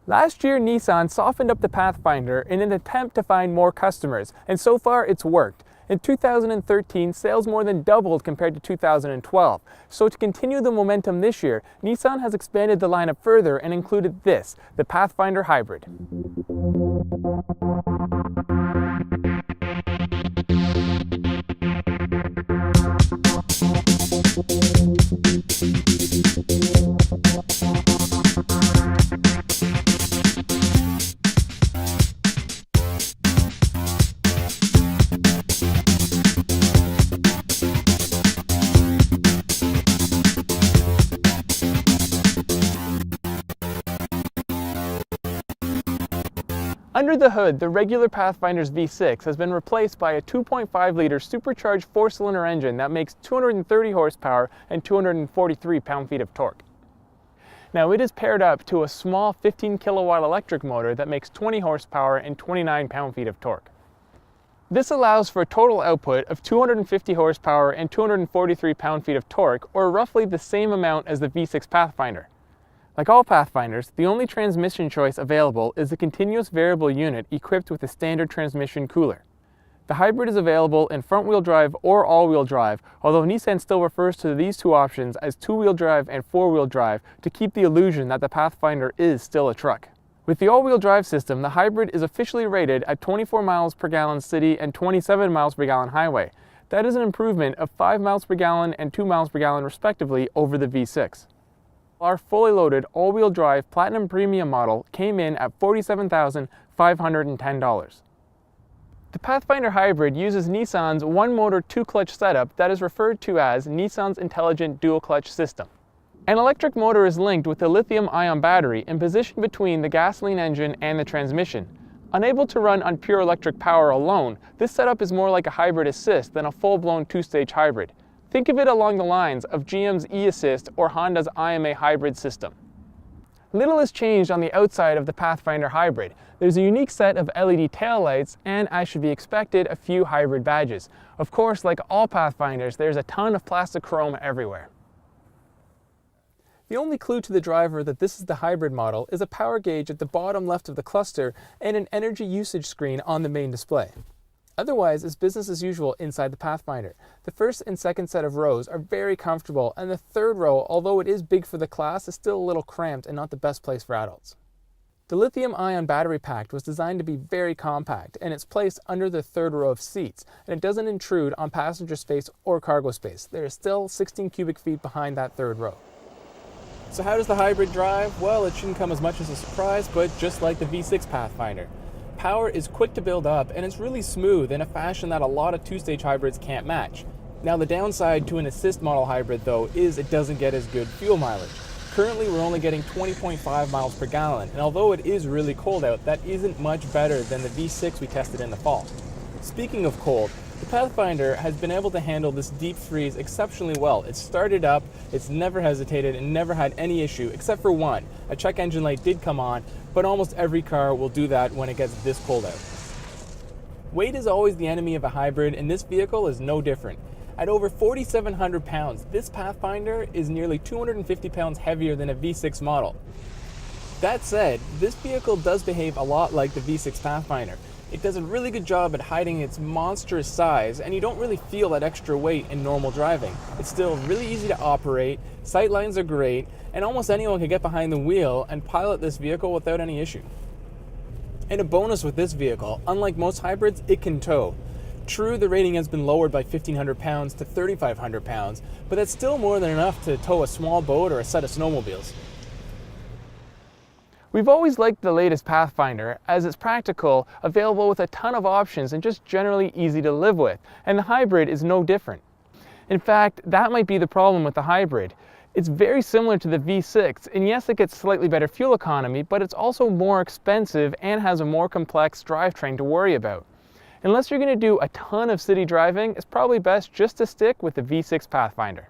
Last year, Nissan softened up the Pathfinder in an attempt to find more customers, and so far it's worked. In 2013, sales more than doubled compared to 2012. So to continue the momentum this year, Nissan has expanded the lineup further and included this, the Pathfinder Hybrid. Under the hood, the regular Pathfinder's V6 has been replaced by a 2.5-liter supercharged 4-cylinder engine that makes 230 horsepower and 243 pound-feet of torque. Now it is paired up to a small 15-kilowatt electric motor that makes 20 horsepower and 29 pound-feet of torque. This allows for a total output of 250 horsepower and 243 pound-feet of torque, or roughly the same amount as the V6 Pathfinder. Like all Pathfinders, the only transmission choice available is the continuous variable unit equipped with a standard transmission cooler. The hybrid is available in front-wheel drive or all-wheel drive, although Nissan still refers to these two options as two-wheel drive and four-wheel drive to keep the illusion that the Pathfinder is still a truck. With the all-wheel drive system, the hybrid is officially rated at 24 miles per gallon city and 27 miles per gallon highway. That is an improvement of 5 miles per gallon and 2 miles per gallon respectively over the V6. Our fully loaded all-wheel drive Platinum Premium model came in at $47,510. The Pathfinder Hybrid uses Nissan's one-motor, two-clutch setup that is referred to as Nissan's Intelligent Dual-Clutch System. An electric motor is linked with a lithium-ion battery and positioned between the gasoline engine and the transmission. Unable to run on pure electric power alone, this setup is more like a hybrid assist than a full-blown two-stage hybrid. Think of it along the lines of GM's e-Assist or Honda's IMA hybrid system. Little has changed on the outside of the Pathfinder Hybrid. There's a unique set of LED taillights and, as should be expected, a few hybrid badges. Of course, like all Pathfinders, there's a ton of plastic chrome everywhere. The only clue to the driver that this is the hybrid model is a power gauge at the bottom left of the cluster and an energy usage screen on the main display. Otherwise, it's business as usual inside the Pathfinder. The first and second set of rows are very comfortable, and the third row, although it is big for the class, is still a little cramped and not the best place for adults. The lithium-ion battery pack was designed to be very compact, and it's placed under the third row of seats, and it doesn't intrude on passenger space or cargo space. There is still 16 cubic feet behind that third row. So how does the hybrid drive? Well, it shouldn't come as much as a surprise, but just like the V6 Pathfinder. Power is quick to build up, and it's really smooth in a fashion that a lot of two-stage hybrids can't match. Now, the downside to an assist model hybrid, though, is it doesn't get as good fuel mileage. Currently, we're only getting 20.5 miles per gallon, and although it is really cold out, that isn't much better than the V6 we tested in the fall. Speaking of cold, the Pathfinder has been able to handle this deep freeze exceptionally well. It's started up, it's never hesitated, and never had any issue, except for one. A check engine light did come on, but almost every car will do that when it gets this cold out. Weight is always the enemy of a hybrid, and this vehicle is no different. At over 4,700 pounds, this Pathfinder is nearly 250 pounds heavier than a V6 model. That said, this vehicle does behave a lot like the V6 Pathfinder. It does a really good job at hiding its monstrous size, and you don't really feel that extra weight in normal driving. It's still really easy to operate, sight lines are great, and almost anyone can get behind the wheel and pilot this vehicle without any issue. And a bonus with this vehicle, unlike most hybrids, it can tow. True, the rating has been lowered by 1,500 pounds to 3,500 pounds, but that's still more than enough to tow a small boat or a set of snowmobiles. We've always liked the latest Pathfinder as it's practical, available with a ton of options, and just generally easy to live with, and the hybrid is no different. In fact, that might be the problem with the hybrid. It's very similar to the V6, and yes, it gets slightly better fuel economy, but it's also more expensive and has a more complex drivetrain to worry about. Unless you're going to do a ton of city driving, it's probably best just to stick with the V6 Pathfinder.